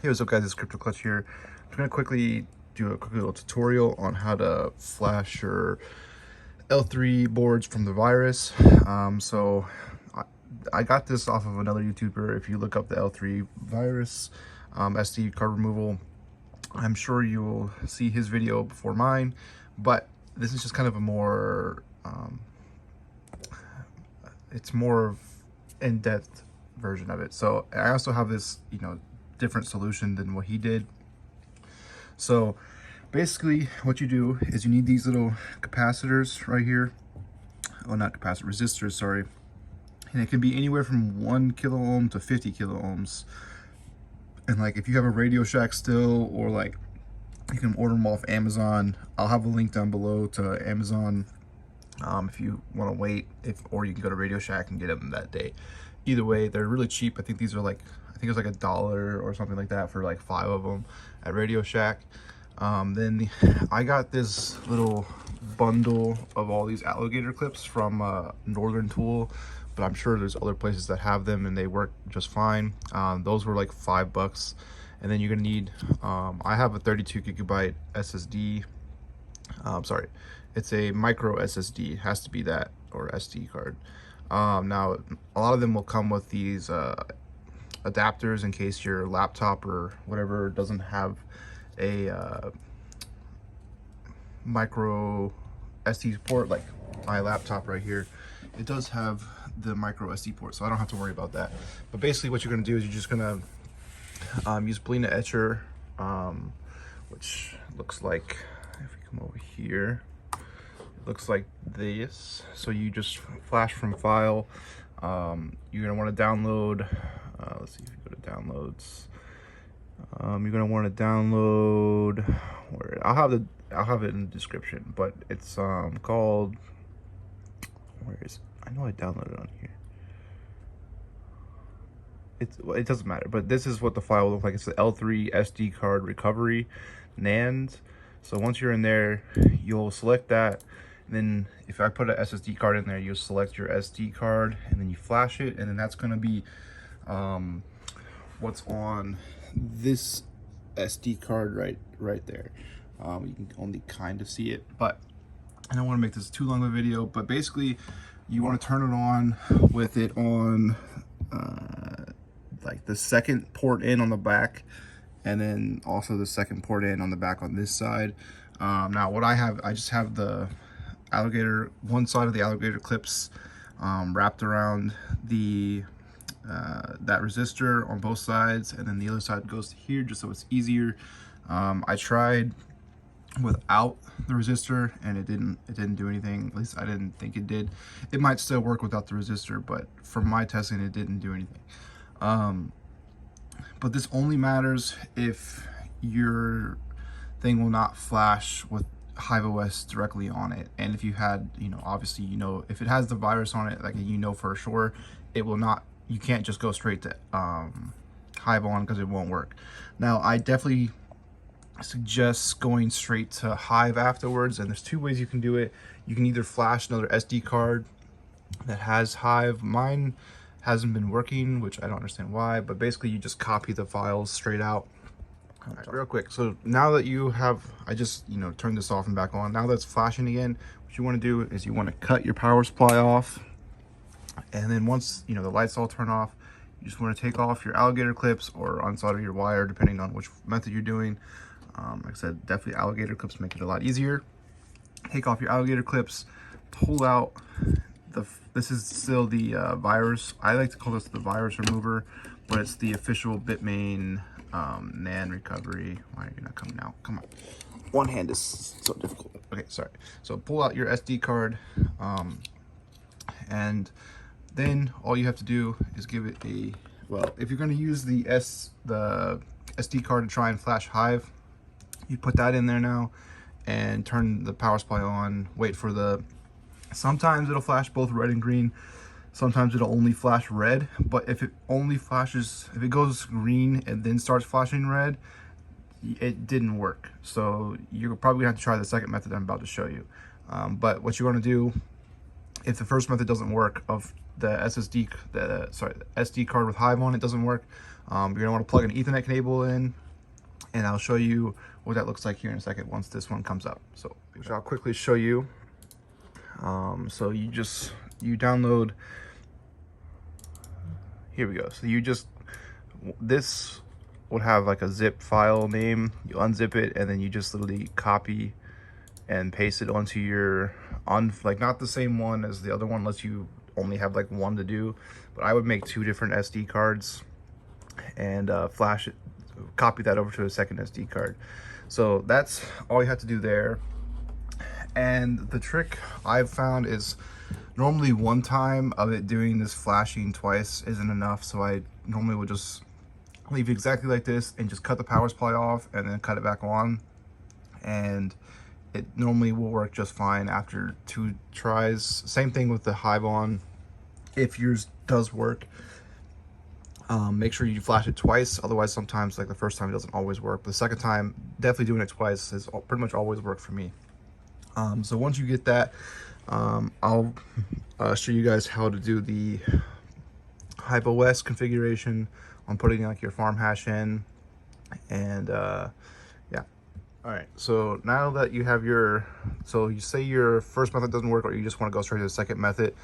Hey, what's up guys, it's Crypto Clutch here. I'm going to quickly do a quick little tutorial on how to flash your L3 boards from the virus. So I got this off of another YouTuber. If you look up the L3 virus SD card removal, I'm sure you'll see his video before mine, but this is just kind of a more, it's more in-depth version of it. So I also have this, different solution than what he did. So basically what you do is you need these little capacitors right here. Oh, not capacitor, resistors, sorry. And it can be anywhere from 1 kilo ohm to 50 kilo ohms. And like if you have a Radio Shack still, or like you can order them off Amazon. I'll have a link down below to Amazon if you want to wait, or you can go to Radio Shack and get them that day. Either way, they're really cheap. I think these are like, I think it was like $1 or something like that for like 5 of them at Radio Shack. I got this little bundle of all these alligator clips from Northern Tool, but I'm sure there's other places that have them and they work just fine. Those were like $5. And then you're gonna need, I have a 32 gigabyte SSD. Sorry, it's a micro SSD. It has to be that, or SD card. Now, a lot of them will come with these adapters in case your laptop or whatever doesn't have a micro SD port. Like my laptop right here, it does have the micro SD port, so I don't have to worry about that. But basically what you're gonna do is you're just gonna use Blina Etcher, which looks like, if we come over here, it looks like this. So you just flash from file. You're gonna want to download, let's see, if you go to downloads, you're gonna want to download, where I'll have it in the description, but it's called, where is it? I know I downloaded it on here. It doesn't matter, but this is what the file will look like. It's the L3 SD card recovery NAND. So once you're in there, you'll select that, and then if I put an SSD card in there, you'll select your SD card and then you flash it, and then that's going to be what's on this SD card right there. You can only kind of see it, but I don't want to make this too long of a video. But basically you want to turn it on with it on like the second port in on the back, and then also the second port in on the back on this side. Now what I have, I just have the alligator, one side of the alligator clips wrapped around the that resistor on both sides, and then the other side goes to here just so it's easier. I tried without the resistor and it didn't do anything. At least I didn't think it did. It might still work without the resistor, but from my testing it didn't do anything. But this only matters if your thing will not flash with HiveOS directly on it. And if you had, obviously, if it has the virus on it, like, for sure, it will not, you can't just go straight to Hive on, because it won't work. Now, I definitely suggest going straight to Hive afterwards, and there's two ways you can do it. You can either flash another SD card that has Hive. Mine hasn't been working, which I don't understand why, but basically you just copy the files straight out. All right, real quick, so now that you have, I just turned this off and back on. Now that's flashing again, what you want to do is you want to cut your power supply off, and then once the lights all turn off, you just want to take off your alligator clips or unsolder your wire, depending on which method you're doing. Like I said, definitely alligator clips make it a lot easier. Take off your alligator clips, pull out this is still the virus. I like to call this the virus remover, but it's the official Bitmain NAND recovery. Why are you not coming out? Come on. One hand is so difficult. Okay, sorry. So pull out your SD card, and then all you have to do is give it a, well, if you're going to use the SD card to try and flash Hive, you put that in there now and turn the power supply on. Wait for the, sometimes it'll flash both red and green, sometimes it'll only flash red. But if it only flashes, if it goes green and then starts flashing red, it didn't work. So you're probably gonna have to try the second method I'm about to show you. But what you want to do, if the first method doesn't work, of the SD card with Hive on it doesn't work, You're gonna want to plug an Ethernet cable in, and I'll show you what that looks like here in a second once this one comes up. So which I'll quickly show you. So you download, here we go. So this would have like a zip file name. You unzip it, and then you just literally copy and paste it onto your, like not the same one as the other one unless you only have like one to do, but I would make 2 different SD cards and flash it, copy that over to a second SD card. So that's all you have to do there. And the trick I've found is normally one time of it doing this flashing twice isn't enough, so I normally would just leave it exactly like this and just cut the power supply off and then cut it back on, and it normally will work just fine after 2 tries. Same thing with the Hive on. If yours does work, make sure you flash it twice. Otherwise, sometimes like the first time it doesn't always work, but the second time, definitely doing it twice has pretty much always worked for me. So once you get that, I'll show you guys how to do the HiveOS configuration on putting like your farm hash in, and yeah. All right, so now that you have your, so you say your first method doesn't work, or you just want to go straight to the second method.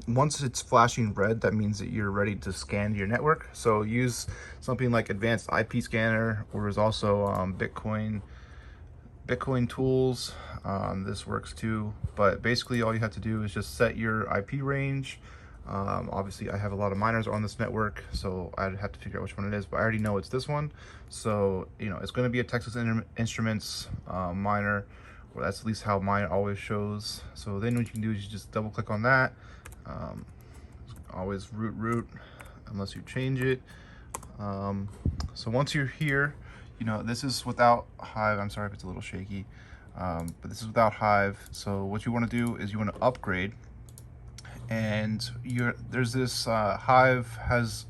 Once it's flashing red, that means that you're ready to scan your network. So use something like advanced IP scanner, or there's also Bitcoin tools. This works too, but basically all you have to do is just set your IP range. Obviously I have a lot of miners on this network, so I'd have to figure out which one it is, but I already know it's this one. So, you know, it's going to be a Texas Instruments miner, or that's at least how mine always shows. So then what you can do is you just double click on that. Always root unless you change it. So once you're here, you know, this is without Hive. I'm sorry if it's a little shaky, but this is without Hive. So what you want to do is you want to upgrade, and there's this Hive has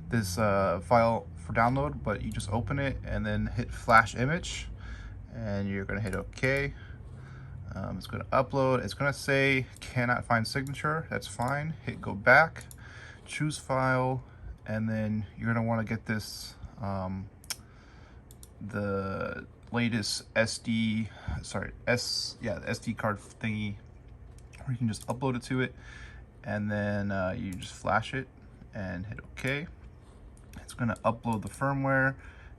this file for download, but you just open it and then hit flash image, and you're going to hit OK. It's going to upload. It's going to say cannot find signature. That's fine. Hit go back, choose file, and then you're going to want to get this the latest SD card thingy, or you can just upload it to it, and then you just flash it and hit OK. It's going to upload the firmware,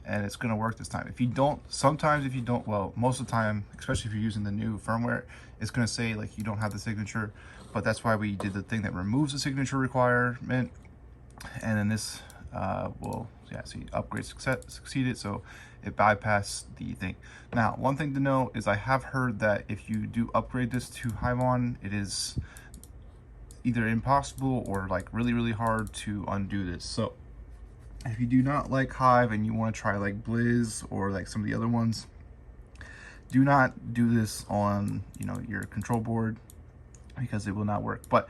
and it's going to work this time. If you don't, sometimes if you don't, well, most of the time, especially if you're using the new firmware, it's going to say like you don't have the signature, but that's why we did the thing that removes the signature requirement. And then this will, yeah, see, upgrade succeeded, so it bypassed the thing. Now, one thing to know is I have heard that if you do upgrade this to Hive on, it is either impossible or like really hard to undo this. So if you do not like Hive and you want to try like Blizz or like some of the other ones, do not do this on, you know, your control board, because it will not work. But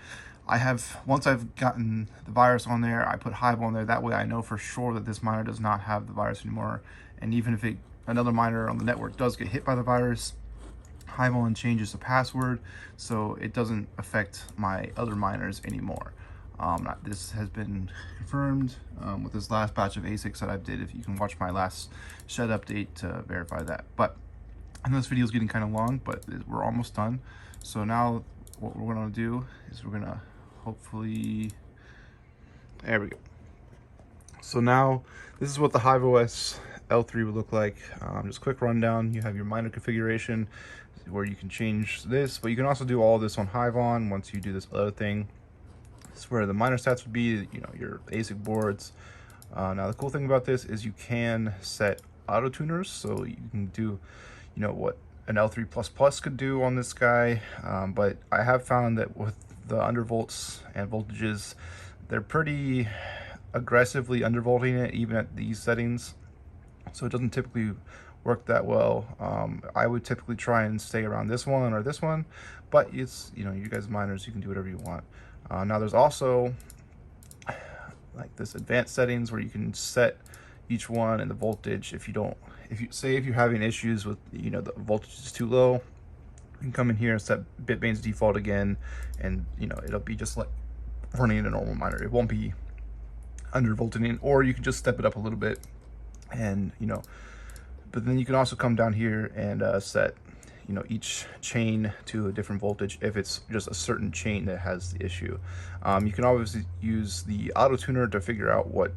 once I've gotten the virus on there, I put Hive on there. That way I know for sure that this miner does not have the virus anymore. And even if another miner on the network does get hit by the virus, Hive on changes the password, so it doesn't affect my other miners anymore. This has been confirmed with this last batch of ASICs that I did. If you can watch my last shed update to verify that. But I know this video is getting kind of long, but we're almost done. So now what we're going to do is we're going to hopefully, there we go. So now this is what the HiveOS L3 would look like. Just quick rundown. You have your miner configuration where you can change this, but you can also do all this on Hive on once you do this other thing. This is where the miner stats would be, you know, your ASIC boards. Now the cool thing about this is you can set auto tuners, so you can do, you know, what an L3++ could do on this guy. But I have found that with the undervolts and voltages, they're pretty aggressively undervolting it even at these settings, so it doesn't typically work that well. I would typically try and stay around this one or this one, but it's, you know, you guys miners, you can do whatever you want. Now there's also like this advanced settings where you can set each one and the voltage. If you're having issues with, you know, the voltage is too low, you can come in here and set Bitmain's default again, and, you know, it'll be just like running in a normal miner. It won't be undervolting, or you can just step it up a little bit, and but then you can also come down here and set each chain to a different voltage if it's just a certain chain that has the issue. You can obviously use the auto tuner to figure out what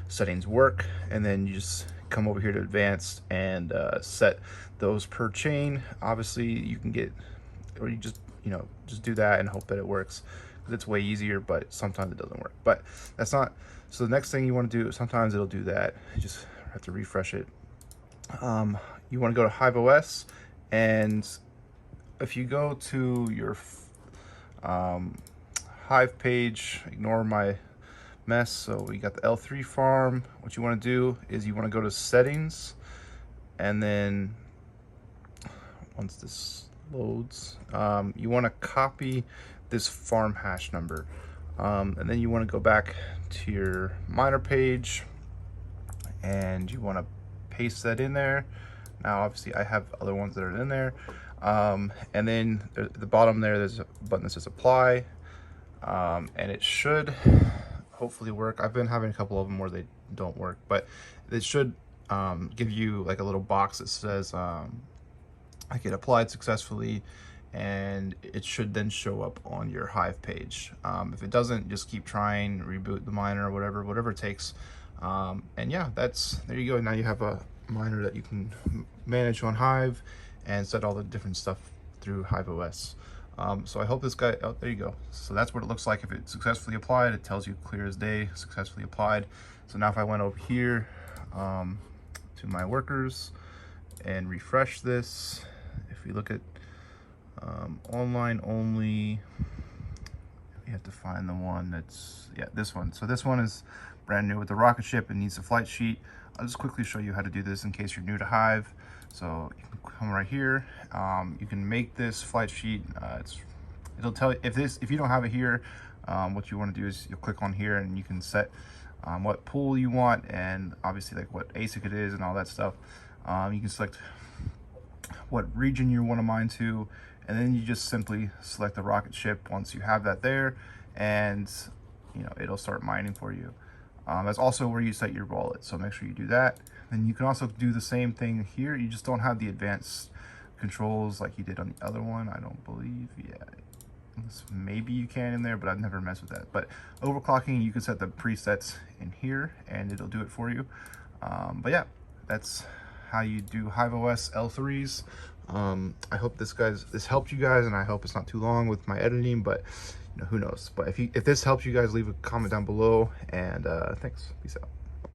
settings work, and then you just come over here to advanced and set those per chain. Obviously you can get, or you just just do that and hope that it works, because it's way easier, but sometimes it doesn't work. But that's not, so the next thing you want to do, sometimes it'll do that, you just have to refresh it. You want to go to HiveOS, and if you go to your Hive page, ignore my mess, so we got the L3 farm. What you want to do is you want to go to settings, and then once this loads, you want to copy this farm hash number, and then you want to go back to your miner page, and you want to paste that in there. Now obviously I have other ones that are in there, and then at the bottom there's a button that says apply, and it should hopefully work. I've been having a couple of them where they don't work, but it should give you like a little box that says like it applied successfully, and it should then show up on your Hive page. If it doesn't, just keep trying, reboot the miner, or whatever it takes. And yeah, there you go. Now you have a miner that you can manage on Hive and set all the different stuff through HiveOS. So I hope this guy, oh, there you go. So that's what it looks like if it successfully applied. It tells you clear as day, successfully applied. So now if I went over here to my workers and refresh this, if we look at online only, we have to find the one that's, yeah, this one. So this one is brand new with the rocket ship and needs a flight sheet. I'll just quickly show you how to do this in case you're new to Hive. So you can come right here. You can make this flight sheet. It'll tell you if you don't have it here. What you want to do is you'll click on here and you can set what pool you want, and obviously like what ASIC it is and all that stuff. You can select what region you want to mine to, and then you just simply select the rocket ship once you have that there, and it'll start mining for you. That's also where you set your wallet, so make sure you do that. And you can also do the same thing here. You just don't have the advanced controls like you did on the other one, I don't believe. Yeah, maybe you can in there, but I've never messed with that. But overclocking, you can set the presets in here and it'll do it for you. But yeah, that's how you do HiveOS L3s. I hope this helped you guys, and I hope it's not too long with my editing, but who knows. But if this helps you guys, leave a comment down below, and thanks. Peace out.